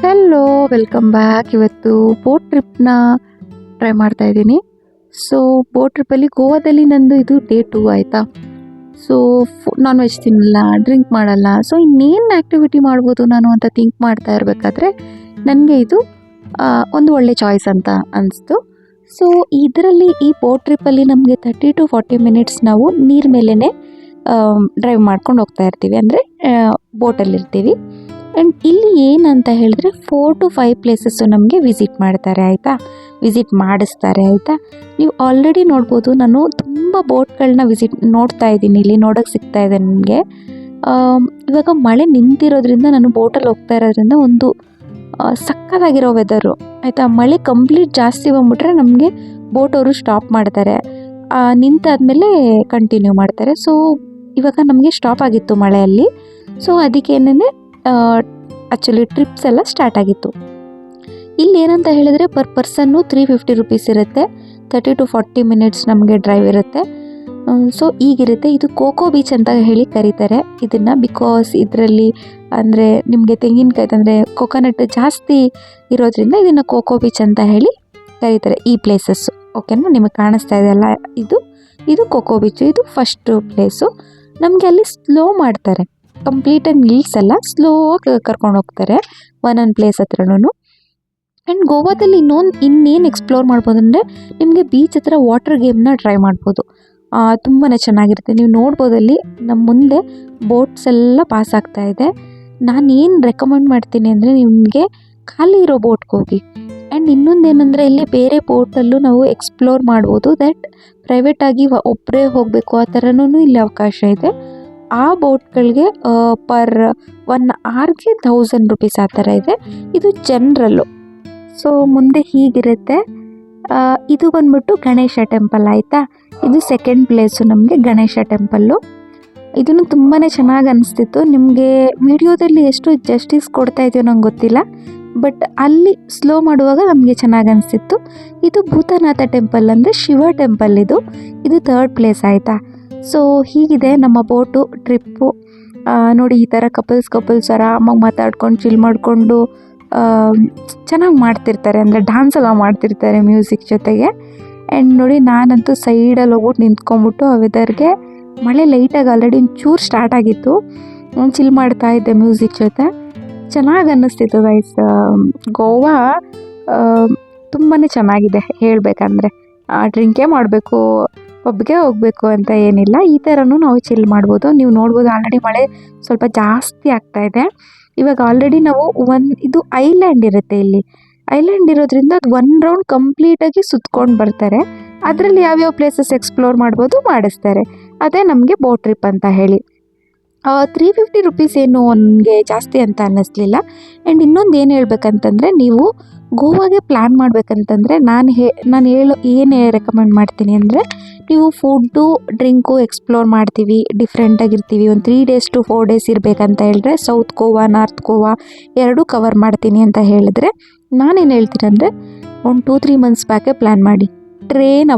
Hello, welcome back. ಇವತ್ತು boat ಟ್ರಿಪ್ನ try ಮಾಡ್ತಾ ಇದ್ದೀನಿ. ಸೊ ಬೋಟ್ ಟ್ರಿಪ್ಪಲ್ಲಿ ಗೋವಾದಲ್ಲಿ ನಂದು ಇದು ಡೇ 2 ಆಯಿತಾ. ಸೊ ನಾನ್ ವೆಜ್ ತಿನ್ನಲ್ಲ, ಡ್ರಿಂಕ್ ಮಾಡಲ್ಲ. ಸೊ ಇನ್ನೇನು ಆ್ಯಕ್ಟಿವಿಟಿ ಮಾಡ್ಬೋದು ನಾನು ಅಂತ ಥಿಂಕ್ ಮಾಡ್ತಾ ಇರಬೇಕಾದ್ರೆ ನನಗೆ ಇದು ಒಂದು ಒಳ್ಳೆ ಚಾಯ್ಸ್ ಅಂತ ಅನಿಸ್ತು. ಸೊ ಇದರಲ್ಲಿ ಈ ಬೋಟ್ ಟ್ರಿಪ್ಪಲ್ಲಿ ನಮಗೆ 30 to 40 ಮಿನಿಟ್ಸ್ ನಾವು ನೀರ ಮೇಲೇ ಡ್ರೈವ್ ಮಾಡ್ಕೊಂಡು ಹೋಗ್ತಾ ಇರ್ತೀವಿ, ಅಂದರೆ ಬೋಟಲ್ಲಿರ್ತೀವಿ. ಆ್ಯಂಡ್ ಇಲ್ಲಿ ಏನಂತ ಹೇಳಿದ್ರೆ 4 to 5 ಪ್ಲೇಸಸ್ಸು ನಮಗೆ ವಿಸಿಟ್ ಮಾಡ್ತಾರೆ ಆಯಿತಾ, ವಿಸಿಟ್ ಮಾಡಿಸ್ತಾರೆ ಆಯಿತಾ. ನೀವು ಆಲ್ರೆಡಿ ನೋಡ್ಬೋದು, ನಾನು ತುಂಬ ಬೋಟ್ಗಳನ್ನ ನೋಡ್ತಾ ಇದ್ದೀನಿ, ಇಲ್ಲಿ ನೋಡೋಕ್ಕೆ ಸಿಗ್ತಾ ಇದೆ ನನಗೆ. ಇವಾಗ ಮಳೆ ನಿಂತಿರೋದ್ರಿಂದ ನಾನು ಬೋಟಲ್ಲಿ ಹೋಗ್ತಾ ಇರೋದ್ರಿಂದ ಒಂದು ಸಕ್ಕತ್ತಾಗಿರೋ ವೆದರು ಆಯಿತಾ. ಮಳೆ ಕಂಪ್ಲೀಟ್ ಜಾಸ್ತಿ ಬಂದ್ಬಿಟ್ರೆ ನಮಗೆ ಬೋಟವರು ಸ್ಟಾಪ್ ಮಾಡ್ತಾರೆ, ನಿಂತಾದ್ಮೇಲೆ ಕಂಟಿನ್ಯೂ ಮಾಡ್ತಾರೆ. ಸೊ ಇವಾಗ ನಮಗೆ ಸ್ಟಾಪ್ ಆಗಿತ್ತು ಮಳೆಯಲ್ಲಿ. ಸೊ ಅದಕ್ಕೇನೆ ಆ್ಯಕ್ಚುಲಿ ಟ್ರಿಪ್ಸ್ ಎಲ್ಲ ಸ್ಟಾರ್ಟ್ ಆಗಿತ್ತು. ಇಲ್ಲಿ ಏನಂತ ಹೇಳಿದರೆ ಪರ್ ಪರ್ಸನ್ನು 350 ರುಪೀಸ್ ಇರುತ್ತೆ. 30 to 40 ಮಿನಿಟ್ಸ್ ನಮಗೆ ಡ್ರೈವ್ ಇರುತ್ತೆ. ಸೊ ಈಗಿರುತ್ತೆ. ಇದು ಕೋಕೋ ಬೀಚ್ ಅಂತ ಹೇಳಿ ಕರೀತಾರೆ ಇದನ್ನು, ಬಿಕಾಸ್ ಇದರಲ್ಲಿ ಅಂದರೆ ನಿಮಗೆ ತೆಂಗಿನಕಾಯಿ ಅಂದರೆ ಕೊಕೊನಟ್ ಜಾಸ್ತಿ ಇರೋದ್ರಿಂದ ಇದನ್ನು ಕೋಕೋ ಬೀಚ್ ಅಂತ ಹೇಳಿ ಕರೀತಾರೆ ಈ ಪ್ಲೇಸಸ್ಸು. ಓಕೆನಾ, ನಿಮಗೆ ಕಾಣಿಸ್ತಾ ಇದೆಯಲ್ಲ, ಇದು ಕೋಕೋ ಬೀಚು. ಇದು ಫಸ್ಟು ಪ್ಲೇಸು. ನಮಗೆ ಅಲ್ಲಿ ಸ್ಲೋ ಮಾಡ್ತಾರೆ, ಕಂಪ್ಲೀಟಾಗಿ ನಿಲ್ಲಿಸಲ್ಲ, ಸ್ಲೋ ಕರ್ಕೊಂಡು ಹೋಗ್ತಾರೆ ಒಂದೊಂದು ಪ್ಲೇಸ್ ಹತ್ರನೂ. ಆ್ಯಂಡ್ ಗೋವಾದಲ್ಲಿ ಇನ್ನೇನು ಎಕ್ಸ್ಪ್ಲೋರ್ ಮಾಡ್ಬೋದು ಅಂದರೆ ನಿಮಗೆ ಬೀಚ್ ಹತ್ರ ವಾಟರ್ ಗೇಮ್ನ ಟ್ರೈ ಮಾಡ್ಬೋದು. ತುಂಬಾ ಚೆನ್ನಾಗಿರುತ್ತೆ. ನೀವು ನೋಡ್ಬೋದು ಅಲ್ಲಿ ನಮ್ಮ ಮುಂದೆ ಬೋಟ್ಸ್ ಎಲ್ಲ ಪಾಸ್ ಆಗ್ತಾ ಇದೆ. ನಾನೇನು ರೆಕಮೆಂಡ್ ಮಾಡ್ತೀನಿ ಅಂದರೆ ನಿಮಗೆ ಖಾಲಿ ಇರೋ ಬೋಟ್ಗೆ ಹೋಗಿ. ಆ್ಯಂಡ್ ಇನ್ನೊಂದೇನೆಂದರೆ ಇಲ್ಲಿ ಬೇರೆ ಬೋಟಲ್ಲೂ ನಾವು ಎಕ್ಸ್ಪ್ಲೋರ್ ಮಾಡ್ಬೋದು. ದಟ್ ಪ್ರೈವೇಟಾಗಿ ಒಬ್ಬರೇ ಹೋಗಬೇಕು ಆ ಥರನೂ ಇಲ್ಲಿ ಅವಕಾಶ ಇದೆ. ಆ ಬೋಟ್ಗಳಿಗೆ ಪರ್ 1 hourಗೆ 1000 ರುಪೀಸ್ ಆ ಥರ ಇದೆ. ಇದು ಜನರಲ್ಲು. ಸೊ ಮುಂದೆ ಹೀಗಿರುತ್ತೆ. ಇದು ಬಂದ್ಬಿಟ್ಟು ಗಣೇಶ ಟೆಂಪಲ್ ಆಯಿತಾ. ಇದು ಸೆಕೆಂಡ್ ಪ್ಲೇಸು ನಮಗೆ ಗಣೇಶ ಟೆಂಪಲ್ಲು. ಇದನ್ನು ತುಂಬಾ ಚೆನ್ನಾಗಿ ಅನಿಸ್ತಿತ್ತು. ನಿಮಗೆ ವಿಡಿಯೋದಲ್ಲಿ ಎಷ್ಟು ಜಸ್ಟಿಸ್ ಕೊಡ್ತಾ ಇದೆಯೋ ನಂಗೆ ಗೊತ್ತಿಲ್ಲ, ಬಟ್ ಅಲ್ಲಿ ಸ್ಲೋ ಮಾಡುವಾಗ ನಮಗೆ ಚೆನ್ನಾಗಿ ಅನಿಸ್ತಿತ್ತು. ಇದು ಭೂತನಾಥ ಟೆಂಪಲ್ ಅಂದರೆ ಶಿವ ಟೆಂಪಲ್. ಇದು ಥರ್ಡ್ ಪ್ಲೇಸ್ ಆಯಿತಾ. ಸೊ ಹೀಗಿದೆ ನಮ್ಮ ಬೋಟು ಟ್ರಿಪ್ಪು. ನೋಡಿ, ಈ ಥರ ಕಪಲ್ಸ್ ಆರಾಮಾಗಿ ಮಾತಾಡ್ಕೊಂಡು ಚಿಲ್ ಮಾಡಿಕೊಂಡು ಚೆನ್ನಾಗಿ ಮಾಡ್ತಿರ್ತಾರೆ, ಅಂದರೆ ಡ್ಯಾನ್ಸ್ ಎಲ್ಲ ಮಾಡ್ತಿರ್ತಾರೆ ಮ್ಯೂಸಿಕ್ ಜೊತೆಗೆ. ಆ್ಯಂಡ್ ನೋಡಿ, ನಾನಂತೂ ಸೈಡಲ್ಲಿ ಹೋಗ್ಬಿಟ್ಟು ನಿಂತ್ಕೊಂಡ್ಬಿಟ್ಟು ಆ ವೆದರ್ಗೆ, ಮಳೆ ಲೈಟಾಗಿ ಆಲ್ರೆಡಿ ಒಂಚೂರು ಸ್ಟಾರ್ಟ್ ಆಗಿತ್ತು, ಚಿಲ್ ಮಾಡ್ತಾ ಇದ್ದೆ ಮ್ಯೂಸಿಕ್ ಜೊತೆ. ಚೆನ್ನಾಗಿ ಅನ್ನಿಸ್ತಿತ್ತು ಗೈಸ್. ಗೋವಾ ತುಂಬಾ ಚೆನ್ನಾಗಿದೆ ಹೇಳಬೇಕಂದ್ರೆ. ಡ್ರಿಂಕೇ ಮಾಡಬೇಕು, ಪಬ್ಗೆ ಹೋಗಬೇಕು ಅಂತ ಏನಿಲ್ಲ, ಈ ಥರನೂ ನಾವು ಚಿಲ್ ಮಾಡ್ಬೋದು. ನೀವು ನೋಡ್ಬೋದು ಆಲ್ರೆಡಿ ಮಳೆ ಸ್ವಲ್ಪ ಜಾಸ್ತಿ ಆಗ್ತಾ ಇದೆ. ಇವಾಗ ಆಲ್ರೆಡಿ ನಾವು ಇದು ಐಲ್ಯಾಂಡ್ ಇರುತ್ತೆ. ಇಲ್ಲಿ ಐಲ್ಯಾಂಡ್ ಇರೋದ್ರಿಂದ ಅದು 1 ರೌಂಡ್ ಕಂಪ್ಲೀಟಾಗಿ ಸುತ್ಕೊಂಡು ಬರ್ತಾರೆ. ಅದರಲ್ಲಿ ಯಾವ್ಯಾವ ಪ್ಲೇಸಸ್ ಎಕ್ಸ್ಪ್ಲೋರ್ ಮಾಡ್ಬೋದು ಮಾಡಿಸ್ತಾರೆ. ಅದೇ ನಮಗೆ ಬೋಟ್ ಟ್ರಿಪ್ ಅಂತ ಹೇಳಿ. 350 ರುಪೀಸ್ ಏನು ನನಗೆ ಜಾಸ್ತಿ ಅಂತ ಅನ್ನಿಸ್ಲಿಲ್ಲ. ಆ್ಯಂಡ್ ಇನ್ನೊಂದು ಏನು ಹೇಳ್ಬೇಕಂತಂದರೆ, ನೀವು ಗೋವಾಗೆ ಪ್ಲ್ಯಾನ್ ಮಾಡಬೇಕಂತಂದರೆ ಏನು ರೆಕಮೆಂಡ್ ಮಾಡ್ತೀನಿ ಅಂದರೆ, ನೀವು ಫುಡ್ಡು ಡ್ರಿಂಕು ಎಕ್ಸ್ಪ್ಲೋರ್ ಮಾಡ್ತೀವಿ, ಡಿಫ್ರೆಂಟಾಗಿರ್ತೀವಿ, ಒಂದು 3 days to 4 days ಇರಬೇಕಂತ ಹೇಳಿದ್ರೆ ಸೌತ್ ಗೋವಾ ನಾರ್ತ್ ಗೋವಾ ಎರಡೂ ಕವರ್ ಮಾಡ್ತೀನಿ ಅಂತ ಹೇಳಿದ್ರೆ, ನಾನೇನು ಹೇಳ್ತೀನಿ ಅಂದರೆ ಒಂದು 2-3 months ಬ್ಯಾಕೆ ಪ್ಲ್ಯಾನ್ ಮಾಡಿ. ಟ್ರೈನ್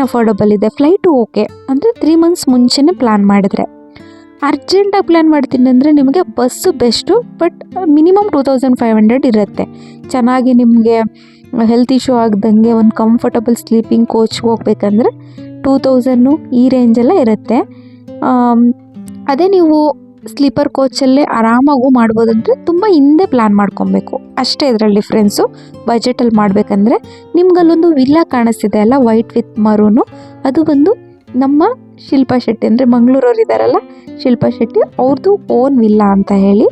ಅಫೋರ್ಡಬಲ್ ಇದೆ. ಫ್ಲೈಟು ಓಕೆ ಅಂದರೆ 3 months ಮುಂಚೆನೇ ಪ್ಲ್ಯಾನ್ ಮಾಡಿದ್ರೆ. ಅರ್ಜೆಂಟಾಗಿ ಪ್ಲ್ಯಾನ್ ಮಾಡ್ತೀನಿ ಅಂದರೆ ನಿಮಗೆ ಬಸ್ಸು ಬೆಸ್ಟು, ಬಟ್ ಮಿನಿಮಮ್ 2500 ಇರುತ್ತೆ. ಚೆನ್ನಾಗಿ ನಿಮಗೆ ಹೆಲ್ತ್ ಇಶ್ಯೂ ಆಗ್ದಂಗೆ ಒಂದು ಕಂಫರ್ಟಬಲ್ ಸ್ಲೀಪಿಂಗ್ ಕೋಚ್ಗೆ ಹೋಗ್ಬೇಕಂದ್ರೆ 2000 ಈ ರೇಂಜೆಲ್ಲ ಇರುತ್ತೆ. ಅದೇ ನೀವು ಸ್ಲೀಪರ್ ಕೋಚಲ್ಲೇ ಆರಾಮಾಗೂ ಮಾಡ್ಬೋದಂದರೆ ತುಂಬ ಹಿಂದೆ ಪ್ಲ್ಯಾನ್ ಮಾಡ್ಕೊಬೇಕು ಅಷ್ಟೇ. ಇದರಲ್ಲಿ ಡಿಫ್ರೆನ್ಸು. ಬಜೆಟಲ್ಲಿ ಮಾಡಬೇಕಂದ್ರೆ ನಿಮ್ಗಲ್ಲೊಂದು ವಿಲ್ಲಾ ಕಾಣಿಸ್ತಿದೆ ಅಲ್ಲ, ವೈಟ್ ವಿತ್ ಮರೂನು, ಅದು ಬಂದು ನಮ್ಮ ಶಿಲ್ಪಾ ಶೆಟ್ಟಿ ಅಂದರೆ ಮಂಗಳೂರವ್ರು ಇದ್ದಾರಲ್ಲ, ಶಿಲ್ಪಾ ಶೆಟ್ಟಿ ಅವ್ರದ್ದು ಓನ್ ವಿಲ್ಲಾ ಅಂತ ಹೇಳಿ.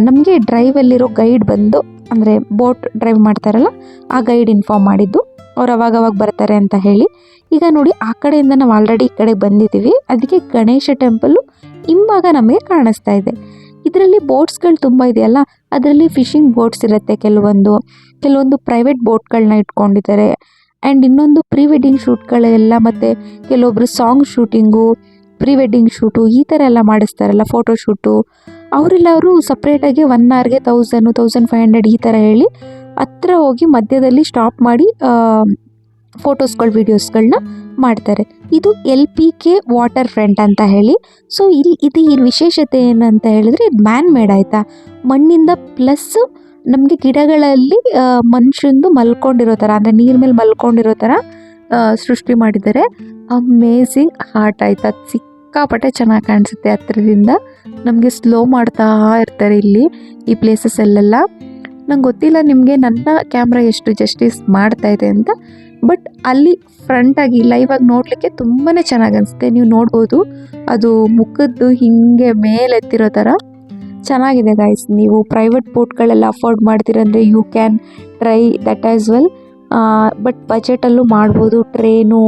ನಮಗೆ ಡ್ರೈವಲ್ಲಿರೋ ಗೈಡ್ ಬಂದು, ಅಂದರೆ ಬೋಟ್ ಡ್ರೈವ್ ಮಾಡ್ತಾರಲ್ಲ ಆ ಗೈಡ್ ಇನ್ಫಾರ್ಮ್ ಮಾಡಿದ್ದು, ಅವ್ರು ಅವಾಗವಾಗ ಬರ್ತಾರೆ ಅಂತ ಹೇಳಿ. ಈಗ ನೋಡಿ, ಆ ಕಡೆಯಿಂದ ನಾವು ಆಲ್ರೆಡಿ ಈ ಕಡೆ ಬಂದಿದ್ದೀವಿ. ಅದಕ್ಕೆ ಗಣೇಶ ಟೆಂಪಲ್ಲು ಹಿಂಭಾಗ ನಮಗೆ ಕಾಣಿಸ್ತಾ ಇದೆ. ಇದರಲ್ಲಿ ಬೋಟ್ಸ್ಗಳು ತುಂಬ ಇದೆಯಲ್ಲ, ಅದರಲ್ಲಿ ಫಿಶಿಂಗ್ ಬೋಟ್ಸ್ ಇರುತ್ತೆ, ಕೆಲವೊಂದು ಪ್ರೈವೇಟ್ ಬೋಟ್ಗಳನ್ನ ಇಟ್ಕೊಂಡಿದ್ದಾರೆ. ಆ್ಯಂಡ್ ಇನ್ನೊಂದು ಪ್ರೀ ವೆಡ್ಡಿಂಗ್ ಶೂಟ್ಗಳೆಲ್ಲ, ಮತ್ತು ಕೆಲವೊಬ್ಬರು song shooting, pre wedding shoot ಈ ಥರ ಎಲ್ಲ ಮಾಡಿಸ್ತಾರಲ್ಲ, ಫೋಟೋ ಶೂಟು, ಅವರೆಲ್ಲವರು ಸಪ್ರೇಟಾಗಿ 1 hourಗೆ 1000 1500 ಈ ಥರ ಹೇಳಿ ಹತ್ರ ಹೋಗಿ ಮಧ್ಯದಲ್ಲಿ ಸ್ಟಾಪ್ ಮಾಡಿ ಫೋಟೋಸ್ಗಳು ವೀಡಿಯೋಸ್ಗಳನ್ನ ಮಾಡ್ತಾರೆ. ಇದು LPK ವಾಟರ್ ಫ್ರಂಟ್ ಅಂತ ಹೇಳಿ. ಸೊ ಇದು ಈ ವಿಶೇಷತೆ ಏನಂತ ಹೇಳಿದ್ರೆ ಇದು ಮ್ಯಾನ್ ಮೇಡ್ ಆಯಿತಾ, ಮಣ್ಣಿಂದ ಪ್ಲಸ್ ನಮಗೆ ಗಿಡಗಳಲ್ಲಿ ಮನುಷ್ಯಂದು ಮಲ್ಕೊಂಡಿರೋ ಥರ ಅಂದರೆ ನೀರ ಮೇಲೆ ಮಲ್ಕೊಂಡಿರೋ ಥರ ಸೃಷ್ಟಿ ಮಾಡಿದ್ದಾರೆ. ಅಮೇಝಿಂಗ್ ಆರ್ಟ್ ಆಯಿತಾ, ಸಿಕ್ಕಾಪಟ್ಟೆ ಚೆನ್ನಾಗಿ ಕಾಣಿಸುತ್ತೆ ಹತ್ರದಿಂದ. ನಮಗೆ ಸ್ಲೋ ಮಾಡ್ತಾ ಇರ್ತಾರೆ ಇಲ್ಲಿ ಈ ಪ್ಲೇಸಸ್ಸಲ್ಲೆಲ್ಲ. ನಂಗೆ ಗೊತ್ತಿಲ್ಲ ನಿಮಗೆ ನನ್ನ ಕ್ಯಾಮ್ರಾ ಎಷ್ಟು ಜಸ್ಟಿಸ್ ಮಾಡ್ತಾ ಇದೆ ಅಂತ, ಬಟ್ ಅಲ್ಲಿ ಫ್ರಂಟಾಗಿ ಲೈವಾಗಿ ನೋಡಲಿಕ್ಕೆ ತುಂಬಾ ಚೆನ್ನಾಗಿ ಅನಿಸುತ್ತೆ. ನೀವು ನೋಡ್ಬೋದು ಅದು ಮುಖದ್ದು ಹಿಂಗೆ ಮೇಲೆತ್ತಿರೋ ಥರ ಚೆನ್ನಾಗಿದೆ ಗೈಸ್. ನೀವು ಪ್ರೈವೇಟ್ ಬೋಟ್ಗಳೆಲ್ಲ ಅಫೋರ್ಡ್ ಮಾಡ್ತೀರಂದರೆ you can try that as well. But ಬಜೆಟಲ್ಲೂ ಮಾಡ್ಬೋದು. ಟ್ರೇನು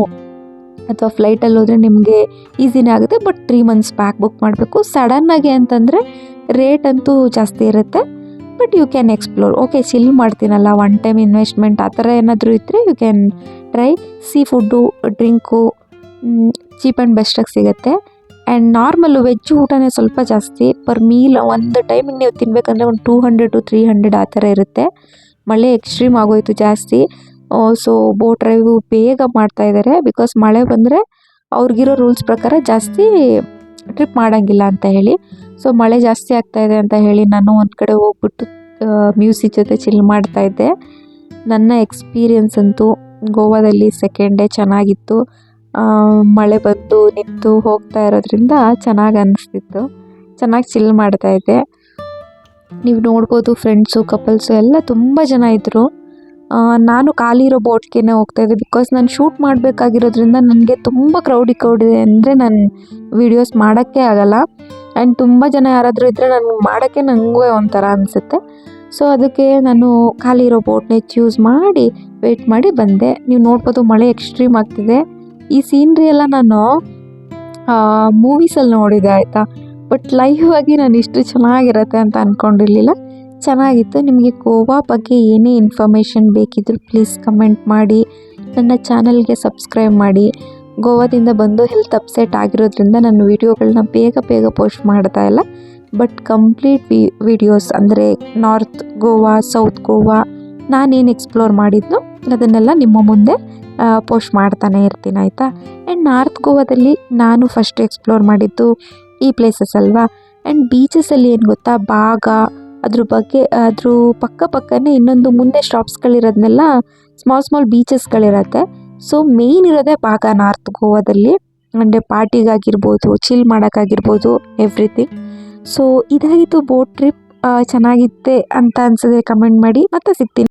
ಅಥವಾ ಫ್ಲೈಟಲ್ಲಿ ಹೋದರೆ ನಿಮಗೆ ಈಸಿನೇ ಆಗುತ್ತೆ. ಬಟ್ 3 months ಬ್ಯಾಕ್ ಬುಕ್ ಮಾಡಬೇಕು. ಸಡನ್ನಾಗಿ ಅಂತಂದರೆ ರೇಟ್ ಅಂತೂ ಜಾಸ್ತಿ ಇರುತ್ತೆ. But you can explore. Okay, chill ಮಾಡ್ತೀನಲ್ಲ, ಒನ್ ಟೈಮ್ ಇನ್ವೆಸ್ಟ್ಮೆಂಟ್ ಆ ಥರ ಏನಾದರೂ ಇದ್ದರೆ you can try. Sea food, drink cheap and ಬೆಸ್ಟಾಗಿ ಸಿಗುತ್ತೆ. ಆ್ಯಂಡ್ ನಾರ್ಮಲ್ಲು ವೆಜ್ ಊಟನೇ ಸ್ವಲ್ಪ ಜಾಸ್ತಿ. ಪರ್ ಮೀಲ್ ಒಂದು ಟೈಮಿಗೆ ನೀವು ತಿನ್ನಬೇಕಂದ್ರೆ ಒಂದು 200 to 300 ಆ ಥರ ಇರುತ್ತೆ. ಮಳೆ ಎಕ್ಸ್ಟ್ರೀಮ್ ಆಗೋಯಿತು ಜಾಸ್ತಿ. ಸೊ ಬೋಟ್ ಡ್ರೈವು ಬೇಗ ಮಾಡ್ತಾಯಿದ್ದಾರೆ. ಬಿಕಾಸ್ ಮಳೆ ಬಂದರೆ ಅವ್ರಿಗಿರೋ ರೂಲ್ಸ್ ಪ್ರಕಾರ ಜಾಸ್ತಿ ಟ್ರಿಪ್ ಮಾಡೋಂಗಿಲ್ಲ ಅಂತ ಹೇಳಿ. ಸೊ ಮಳೆ ಜಾಸ್ತಿ ಆಗ್ತಾಯಿದೆ ಅಂತ ಹೇಳಿ ನಾನು ಒಂದು ಕಡೆ ಹೋಗ್ಬಿಟ್ಟು ಮ್ಯೂಸಿಕ್ ಜೊತೆ ಚಿಲ್ ಮಾಡ್ತಾಯಿದ್ದೆ. ನನ್ನ ಎಕ್ಸ್ಪೀರಿಯನ್ಸ್ ಅಂತೂ ಗೋವಾದಲ್ಲಿ 2nd ಡೇ ಚೆನ್ನಾಗಿತ್ತು. ಮಳೆ ಬಂದು ನಿಂತು ಹೋಗ್ತಾ ಇರೋದ್ರಿಂದ ಚೆನ್ನಾಗಿ ಅನ್ನಿಸ್ತಿತ್ತು. ಚೆನ್ನಾಗಿ ಚಿಲ್ ಮಾಡ್ತಾಯಿದ್ದೆ. ನೀವು ನೋಡ್ಬೋದು ಫ್ರೆಂಡ್ಸು, ಕಪಲ್ಸು ಎಲ್ಲ ತುಂಬ ಜನ ಇದ್ದರು. ನಾನು ಖಾಲಿ ಇರೋ ಬೋಟ್ಗೆ ಹೋಗ್ತಾಯಿದ್ದೆ. ಬಿಕಾಸ್ ನಾನು ಶೂಟ್ ಮಾಡಬೇಕಾಗಿರೋದ್ರಿಂದ ನನಗೆ ತುಂಬ ಕ್ರೌಡಿದೆ ಅಂದರೆ ನಾನು ವೀಡಿಯೋಸ್ ಮಾಡೋಕ್ಕೆ ಆಗೋಲ್ಲ. ಆ್ಯಂಡ್ ತುಂಬ ಜನ ಯಾರಾದರೂ ಇದ್ದರೆ ನನಗೆ ಮಾಡೋಕ್ಕೆ ನನಗೂ ಒಂಥರ ಅನಿಸುತ್ತೆ. ಸೊ ಅದಕ್ಕೆ ನಾನು ಖಾಲಿ ಇರೋ ಬೋಟ್ನೇ ಚೂಸ್ ಮಾಡಿ ವೆಯ್ಟ್ ಮಾಡಿ ಬಂದೆ. ನೀವು ನೋಡ್ಬೋದು ಮಳೆ ಎಕ್ಸ್ಟ್ರೀಮ್ ಆಗ್ತಿದೆ. ಈ ಸೀನ್ರಿ ಎಲ್ಲ ನಾನು ಮೂವೀಸಲ್ಲಿ ನೋಡಿದೆ ಆಯಿತಾ. ಬಟ್ ಲೈವ್ ಆಗಿ ನಾನು ಇಷ್ಟು ಚೆನ್ನಾಗಿರುತ್ತೆ ಅಂತ ಅಂದ್ಕೊಂಡಿರಲಿಲ್ಲ. ಚೆನ್ನಾಗಿತ್ತು. ನಿಮಗೆ ಗೋವಾ ಬಗ್ಗೆ ಏನೇ ಇನ್ಫಾರ್ಮೇಷನ್ ಬೇಕಿದ್ದರೂ ಪ್ಲೀಸ್ ಕಮೆಂಟ್ ಮಾಡಿ. ನನ್ನ ಚಾನಲ್ಗೆ ಸಬ್ಸ್ಕ್ರೈಬ್ ಮಾಡಿ. ಗೋವಾದಿಂದ ಬಂದು ಹೆಲ್ತ್ ಅಪ್ಸೆಟ್ ಆಗಿರೋದ್ರಿಂದ ನನ್ನ ವೀಡಿಯೋಗಳನ್ನ ಬೇಗ ಪೋಸ್ಟ್ ಮಾಡ್ತಾ ಇಲ್ಲ. ಬಟ್ ಕಂಪ್ಲೀಟ್ ವೀಡಿಯೋಸ್ ಅಂದರೆ ನಾರ್ತ್ ಗೋವಾ, ಸೌತ್ ಗೋವಾ ನಾನೇನು ಎಕ್ಸ್ಪ್ಲೋರ್ ಮಾಡಿದ್ನೋ ಅದನ್ನೆಲ್ಲ ನಿಮ್ಮ ಮುಂದೆ ಪೋಸ್ಟ್ ಮಾಡ್ತಾನೆ ಇರ್ತೀನಿ ಆಯಿತಾ. ಆ್ಯಂಡ್ ನಾರ್ತ್ ಗೋವಾದಲ್ಲಿ ನಾನು ಫಸ್ಟ್ ಎಕ್ಸ್ಪ್ಲೋರ್ ಮಾಡಿದ್ದು ಈ ಪ್ಲೇಸಸ್ ಅಲ್ವಾ. ಆ್ಯಂಡ್ ಬೀಚಸಲ್ಲಿ ಏನು ಗೊತ್ತಾ, ಬಾಗ ಅದ್ರ ಪಕ್ಕನೇ ಇನ್ನೊಂದು ಮುಂದೆ ಸ್ಟಾಪ್ಸ್ಗಳಿರೋದನ್ನೆಲ್ಲ ಸ್ಮಾಲ್ ಬೀಚಸ್ಗಳಿರತ್ತೆ. ಸೊ ಮೇಯ್ನ್ ಇರೋದೇ ಬಾಗ ನಾರ್ತ್ ಗೋವಾದಲ್ಲಿ. ಅಂದರೆ ಪಾರ್ಟಿಗಾಗಿರ್ಬೋದು, ಚಿಲ್ ಮಾಡೋಕ್ಕಾಗಿರ್ಬೋದು, ಎವ್ರಿಥಿಂಗ್. ಸೊ ಇದಾಗಿತ್ತು ಬೋಟ್ ಟ್ರಿಪ್. ಚೆನ್ನಾಗಿತ್ತೆ ಅಂತ ಅನ್ಸಿದ್ರೆ ಕಮೆಂಟ್ ಮಾಡಿ. ಮತ್ತೆ ಸಿಗ್ತೀನಿ.